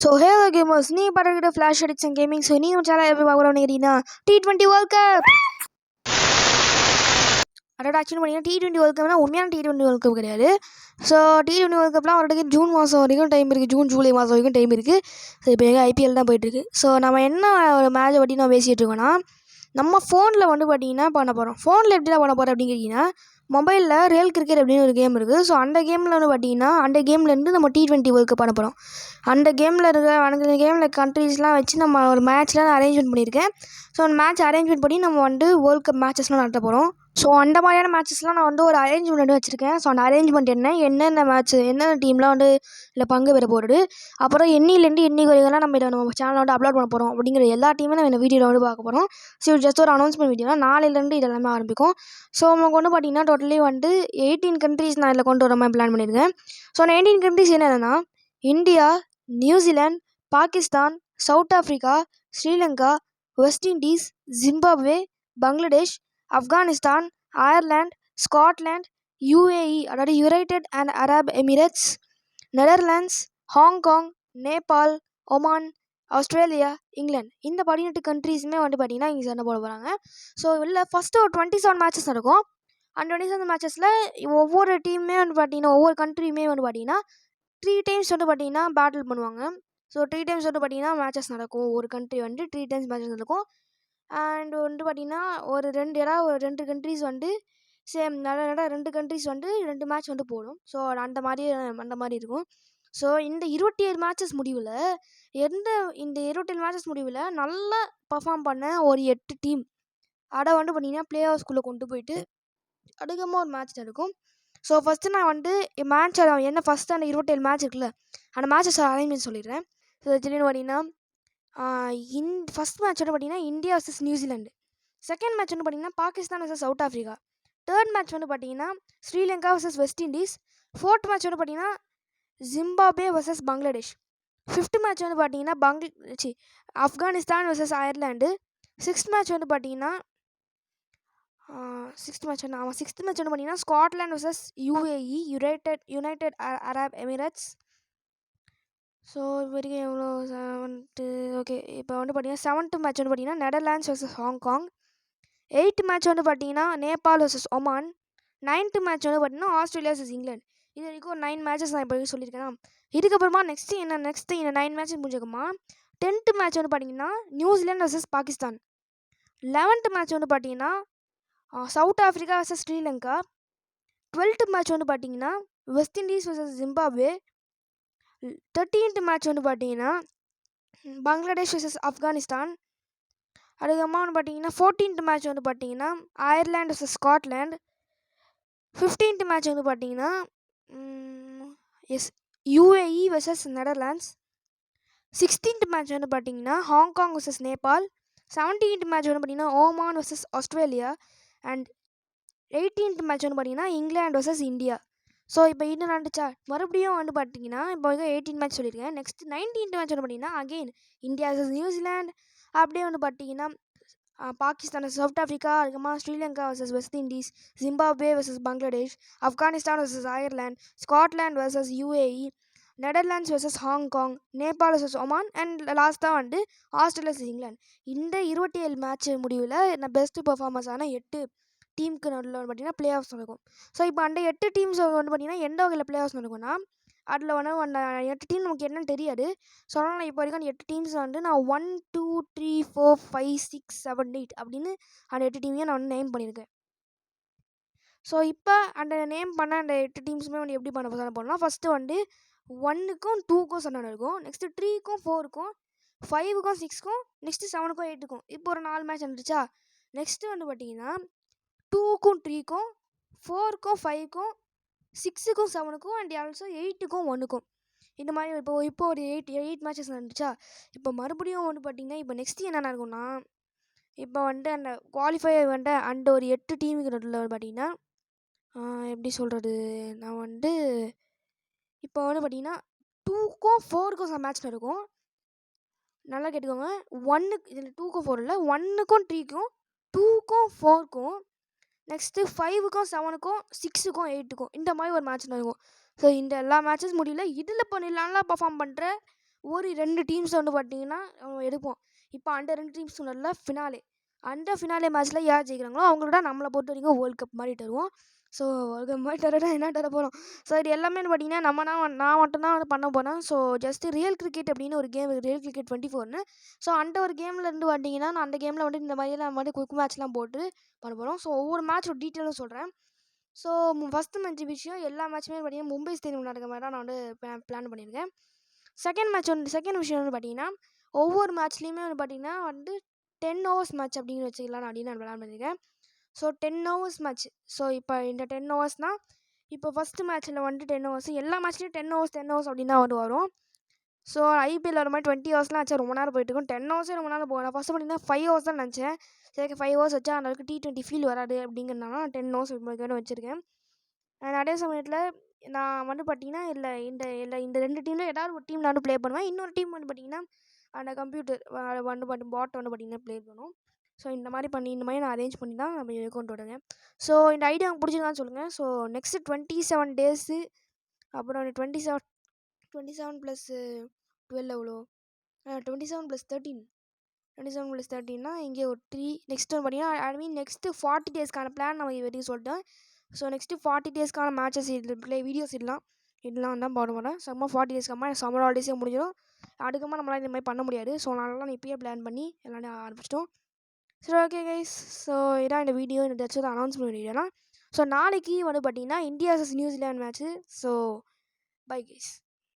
So hello gamers, நீ படகிட்ட flash addicts and gaming. So நீ சேனல் எப்படி பார்க்குறோன்னு கேட்டீங்கன்னா T20 வேர்ல்ட் கப். அதோட ஆக்சுவலி பார்த்தீங்கன்னா T20 வேர்ல்ட் கப்னா உண்மையான T20 வேர்ல்ட் கப் கிடையாது. ஸோ T20 வேர்ல்ட் கப்லாம் வரதுக்கு ஜூன் மாதம் வரைக்கும் டைம் இருக்குது, ஜூன் ஜூலை மாதம் வரைக்கும் டைம் இருக்குது. ஸோ இப்போ எங்கள் ஐபிஎல் தான் போயிட்டுருக்கு. ஸோ நம்ம என்ன ஒரு மேட்சை பற்றி நான் பேசிகிட்டு இருக்கோன்னா, நம்ம ஃபோனில் வந்து பார்த்தீங்கன்னா பண்ண போகிறோம். ஃபோனில் எப்படி தான் பண்ண போகிறோம் அப்படின்னு கேட்டிங்கன்னா, மொபைலில் ரியல் கிரிக்கெட் அப்படின்னு ஒரு கேம் இருக்குது. ஸோ அந்த கேமில் வந்து பார்த்தீங்கன்னா அந்த கேம்லேருந்து நம்ம T20 வேர்ல்ட் கப் பண்ண போகிறோம். அந்த கேமில் அந்த கேமில் கண்ட்ரீஸ்லாம் வச்சு நம்ம ஒரு மேட்ச்லாம் நான் அரேஞ்ச்மெண்ட் பண்ணியிருக்கேன். ஸோ அந்த மேட்ச் அரேஞ்ச்மெண்ட் பண்ணி நம்ம வந்து வேர்ல்ட் கப் மேட்சஸ்லாம் நடத்த போகிறோம். ஸோ அந்த மாதிரியான மேட்சஸ்லாம் நான் வந்து ஒரு அரேஞ்ச்மெண்ட் வச்சுருக்கேன். ஸோ அந்த அரேஞ்ச்மெண்ட் என்னென்ன மேட்ச், என்னென்ன டீம்லாம் வந்து இதில் பங்கு பெற போகிறது, அப்புறம் என்னிலேருந்து என்னைக்கு வரைக்கும்லாம் நம்ம இதை நம்ம சேனலில் வந்து அப்லோட் பண்ண போகிறோம் அப்படிங்கிற எல்லா டீமும் நம்ம இந்த வீடியோவில் வந்து பார்க்க போகிறோம். ஸோ ஜஸ்ட் ஒரு அனௌன்ஸ்மெண்ட் வீடியோ தான், நாளையிலேருந்து இது எல்லாமே ஆரம்பிக்கும். ஸோ நமக்கு வந்து பார்த்திங்கன்னா டோட்டலி வந்து 18 கண்ட்ரீஸ் நான் இதில் கொண்டு வர மாதிரி பிளான் பண்ணியிருக்கேன். ஸோ அந்த 18 கண்ட்ரீஸ் என்னென்னா India, New Zealand, Pakistan, south Africa, Sri Lanka, west Indies, Zimbabwe, Bangladesh, Afghanistan, Ireland, Scotland, UAE அதாவது United and Arab Emirates, Netherlands, Hong Kong, Nepal, Oman, Australia, England, இந்த 18 கண்ட்ரீஸுமே வந்து பார்த்திங்கன்னா இங்கே சண்டை போட போகிறாங்க. ஸோ இல்லை ஃபஸ்ட்டு ஒரு 27 மேட்சஸ் நடக்கும். அந்த 27 மேட்சஸில் ஒவ்வொரு டீமுமே வந்து பார்த்திங்கன்னா, ஒவ்வொரு கண்ட்ரியுமே வந்து பார்த்திங்கன்னா 3 டைம்ஸ் வந்து பார்த்திங்கன்னா பேட்டில் பண்ணுவாங்க. ஸோ 3 டைம்ஸ் வந்து பார்த்திங்கன்னா மேட்சஸ் நடக்கும். ஒரு கண்ட்ரி வந்து 3 டைம்ஸ் மேட்சஸ் நடக்கும். அண்ட் வந்து பார்த்திங்கன்னா ஒரு 2 கண்ட்ரீஸ் வந்து சேம் நட 2 கண்ட்ரீஸ் வந்து 2 மேட்ச் வந்து போடும். ஸோ அந்த மாதிரி இருக்கும். ஸோ இந்த 27 மேட்சஸ் முடிவில் இந்த 27 மேட்சஸ் முடிவில் நல்லா பர்ஃபார்ம் பண்ண ஒரு 8 டீம் அதை வந்து பார்த்திங்கன்னா பிளே ஆஃப்ஸ்குள்ளே கொண்டு போயிட்டு அடுக்கமாக ஒரு மேட்ச் நடக்கும். ஸோ ஃபஸ்ட்டு நான் வந்து மேட்ச் என்ன ஃபஸ்ட்டு அந்த 27 மேட்ச் இருக்குல்ல, அந்த மேட்சஸ் அரேஞ்ச்மெண்ட் சொல்லிடுறேன். ஸோ திடீர்னு பார்த்தீங்கன்னா ஃபஸ்ட் மேட்ச் வந்து பார்த்திங்கன்னா India versus New Zealand. Second match வந்து பார்த்திங்கன்னா Pakistan versus South Africa. Third match வந்து பார்த்திங்கன்னா Sri Lanka versus West Indies. Fourth match வந்து பார்த்திங்கன்னா Zimbabwe versus Bangladesh. Fifth match வந்து பார்த்திங்கன்னா Afghanistan versus Ireland. Sixth match வந்து பார்த்திங்கன்னா சிக்ஸ்த் மேட்ச் வந்து பார்த்திங்கன்னா Scotland versus UAE United Arab Emirates. So இப்போ வரைக்கும் எவ்வளோ ஓகே. இப்போ வந்து பார்த்திங்கன்னா செவன்த் மேட்ச் வந்து பார்த்திங்கன்னா Netherlands versus Hong Kong. Eighth match வந்து பார்த்திங்கன்னா Nepal versus Oman. Ninth match வந்து பார்த்திங்கன்னா ஆஸ்திரேலியா வர்சஸ் இங்கிலாந்து. இது வரைக்கும் ஒரு 9 மேட்சஸ் நான் இப்போ சொல்லியிருக்கேன். இதுக்கப்புறமா நெக்ஸ்ட்டு இந்த 9 மேட்சஸ் முடிஞ்சதுமா 10th மேட்ச் வந்து பார்த்திங்கன்னா New Zealand versus Pakistan. 11th match வந்து பார்த்திங்கன்னா south Africa versus Sri Lanka. 12th match வந்து பார்த்திங்கன்னா west Indies versus Zimbabwe. 13th match வந்து பார்த்திங்கன்னா பங்களாதேஷ் வர்சஸ் ஆப்கானிஸ்தான். அதுக்கப்புறமா வந்து பார்த்திங்கன்னா 14th மேட்ச் வந்து பார்த்திங்கன்னா Ireland versus Scotland. 15th match வந்து பார்த்திங்கன்னா UAE versus Netherlands. 16th match வந்து பார்த்திங்கன்னா Hong Kong versus Nepal. 17th match வந்து பார்த்திங்கன்னா Oman versus Australia. And 18th match வந்து பார்த்திங்கன்னா இங்கிலாந்து வர்சஸ் இந்தியா. ஸோ இப்போ இது நடந்துச்சா, மறுபடியும் வந்து பார்த்திங்கன்னா இப்போ 18 மேட்ச் சொல்லியிருக்கேன். நெக்ஸ்ட் 19th மேட்ச் வந்து பார்த்திங்கன்னா அகெயின் இந்தியா வர்சஸ் நியூசிலாந்து. அப்படியே வந்து பார்த்திங்கன்னா பாகிஸ்தான் வர்சஸ் சவுத் ஆஃப்ரிக்கா. அதுக்கப்புறமா Sri Lanka versus West Indies, Zimbabwe versus Bangladesh, Afghanistan versus Ireland, Scotland versus UAE, Netherlands versus Hong Kong, Nepal versus Oman, and லாஸ்ட்டாக வந்து ஆஸ்திரேலியா வர்சஸ் இங்கிலாந்து. இந்த 27 மேட்ச் முடிவில் நான் பெஸ்ட்டு பர்ஃபார்மன்ஸான 8 டீமுக்கு நடுவில் வந்து பார்த்திங்கன்னா பிளே ஆஃப்ஸ் நடக்கும். ஸோ இப்போ அந்த 8 டீம்ஸ் வந்து பார்த்திங்கன்னா எந்த வகையில் பிளே ஆஃப்ஸ் நடக்கும்னா, அதில் வந்து அந்த 8 டீம் நமக்கு என்னன்னு தெரியாது. ஸோ அதனால் நான் இப்போ வரைக்கும் அந்த 8 டீம்ஸ் வந்து நான் 1 2 3 4 5 6 7 8 அப்படின்னு அந்த 8 டீமையும் நான் வந்து நேம் பண்ணியிருக்கேன். ஸோ இப்போ அந்த நேம் பண்ண அந்த 8 டீம்ஸுமே வந்து எப்படி சண்டை போடலாம், ஃபஸ்ட்டு வந்து 1க்கும் 2க்கும் சண்டை நடக்கும். நெக்ஸ்ட்டு 3க்கும் 4க்கும், 5க்கும் 6க்கும், நெக்ஸ்ட்டு 7க்கும் 8க்கும். இப்போ ஒரு 4 மேட்ச் வந்துருச்சா. நெக்ஸ்ட்டு வந்து பார்த்திங்கன்னா 2க்கும் 3க்கும், 4க்கும் 5க்கும், 6க்கும் 7க்கும், அண்ட் ஆல்சோ 8க்கும் 1க்கும். இந்த மாதிரி இப்போ ஒரு 8 மேட்சஸ் நடந்துச்சா. இப்போ மறுபடியும் வந்து பார்த்திங்கன்னா இப்போ நெக்ஸ்ட்டு என்ன நடக்கும்னா, இப்போ வந்து அந்த குவாலிஃபையர் வந்து அந்த ஒரு 8 டீமுக்கு நடுவில் பார்த்திங்கன்னா எப்படி சொல்கிறது, நான் வந்து இப்போ வந்து பார்த்திங்கன்னா 2க்கும் 4க்கும் மேட்ச் நடக்கும். நல்லா கேட்டுக்கோங்க. இதில் 2க்கும் 4 இல்லை, 1க்கும் 3க்கும், 2க்கும் 4க்கும், நெக்ஸ்ட்டு 5க்கும் 7க்கும், 6க்கும் 8க்கும், இந்த மாதிரி ஒரு மேட்ச் நடக்கும். ஸோ இந்த எல்லா மேட்சஸ் முடியல. இதில் இப்போ நல்லா பர்ஃபார்ம் பண்ணுற ஒரு 2 டீம்ஸை வந்து பார்த்தீங்கன்னா நம்ம எடுப்போம். இப்போ அந்த 2 டீம்ஸ் சொன்னல ஃபினாலே. அந்த ஃபினாலே மேட்ச்சில் யார் ஜெயிக்கிறாங்களோ அவங்களோட நம்மளை பொறுத்த வரைக்கும் வேர்ல்டு கப் மாதிரி தருவோம். ஸோ வேர்ல்டு கப் மாதிரி தரடா என்ன தர போகிறோம். ஸோ இது எல்லாமே பார்த்தீங்கன்னா நான் மட்டும்தான் வந்து பண்ண போகிறேன். ஸோ ஜஸ்ட்டு ரியல் கிரிக்கெட் அப்படின்னு ஒரு கேம், ரியல் கிரிக்கெட் 24ன்னு. ஸோ அந்த ஒரு கேமில் இருந்து பார்த்தீங்கன்னா நான் அந்த கேமில் வந்து இந்த மாதிரிலாம் வந்து குயிக் மேட்ச்லாம் போட்டு பண்ண போகிறோம். ஸோ ஒவ்வொரு மேட்சோட டீட்டெயிலும் சொல்கிறேன். ஸோ ஃபஸ்ட்டு மேட்ச் விஷயம் எல்லா மேட்சுமே பார்த்தீங்கன்னா மும்பை ஸ்டேடியம் நடக்கிற மாதிரி தான் நான் வந்து பிளான் பண்ணியிருக்கேன். செகண்ட் விஷயம் வந்து பார்த்தீங்கன்னா ஒவ்வொரு மேட்ச்லேயுமே வந்து பார்த்தீங்கன்னா வந்து 10 ஓவர்ஸ் மேட்ச் அப்படின்னு வச்சுக்கலாம் அப்படின்னு நான் பிளான் பண்ணியிருக்கேன். So 10 overs match. ஸோ இப்போ இந்த 10 ஓவர்ஸ்னால் இப்போ ஃபஸ்ட்டு மேட்ச்சில் வந்துட்டு 10 ஓவர்ஸ், எல்லா மேட்ச்லேயும் 10 ஓவர்ஸ் அப்படின்னு தான் வந்து வரும். ஸோ ஐபிஎல் வர மாதிரி 20 ஹவர்ஸ்லாம் வச்சா ரொம்ப நேரம் போயிட்டு இருக்கும். 10 ஹவர்ஸே ரொம்ப நேரம் போகும். நான் ஃபஸ்ட்டு பார்த்தீங்கன்னா 5 ஹவர்ஸ் தான் நினச்சேன். சரி 5 ஹவர்ஸ் வச்சா அந்த அளவுக்கு T20 ஃபீல் வராது அப்படிங்கிறனால நான் 10 ஹவர்ஸ் இப்போதைக்கு வச்சுருக்கேன். அதே சமயத்தில் நான் வந்து பார்த்தீங்கன்னா இந்த 2 டீமில் ஏதாவது ஒரு டீம் நான் வந்து ப்ளே பண்ணுவேன். இன்னொரு டீம் வந்து பார்த்தீங்கன்னா அந்த கம்ப்யூட்டர் வந்து பாட் வந்து பார்த்தீங்கன்னா ப்ளே பண்ணும். ஸோ இந்த மாதிரி நான் அரேஞ்ச் பண்ணி தான் நம்ம கொண்டு வரேங்க. ஸோ இந்த ஐடியா உங்களுக்கு பிடிச்சிருக்கான்னு சொல்லுங்கள். ஸோ நெக்ஸ்ட்டு 27 டேஸு அப்புறம் 27 + 12 எவ்வளோ? 27 + 13. 27 + 13னா இங்கே ஒரு 3. நெக்ஸ்ட் வந்து பார்த்தீங்கன்னா நெக்ஸ்ட்டு 40 டேஸ்க்கான பிளான் நம்ம வரைக்கும் சொல்லிட்டேன். ஸோ நெக்ஸ்ட்டு 40 டேஸ்க்கான மேட்சஸ் வீடியோஸ் இதெல்லாம் தான் போட போகிறேன். செம்ம 40 டேஸ்க்கு அம்மா சம்மர் ஹாலிடேஸே முடிஞ்சிடும். அதுக்கப்புறமா நம்மளால் இந்த மாதிரி பண்ண முடியாது. ஸோ அதனால இப்போயே பிளான் பண்ணி எல்லாமே ஆரம்பிச்சிட்டோம். சரி ஓகே கைஸ். ஸோ இதான் இந்த வீடியோ. இந்த ஏதாச்சும் அனௌன்ஸ்மெண்ட் வீடியோலாம். ஸோ நாளைக்கு வந்து பார்த்தீங்கன்னா India vs New Zealand match. So bye guys.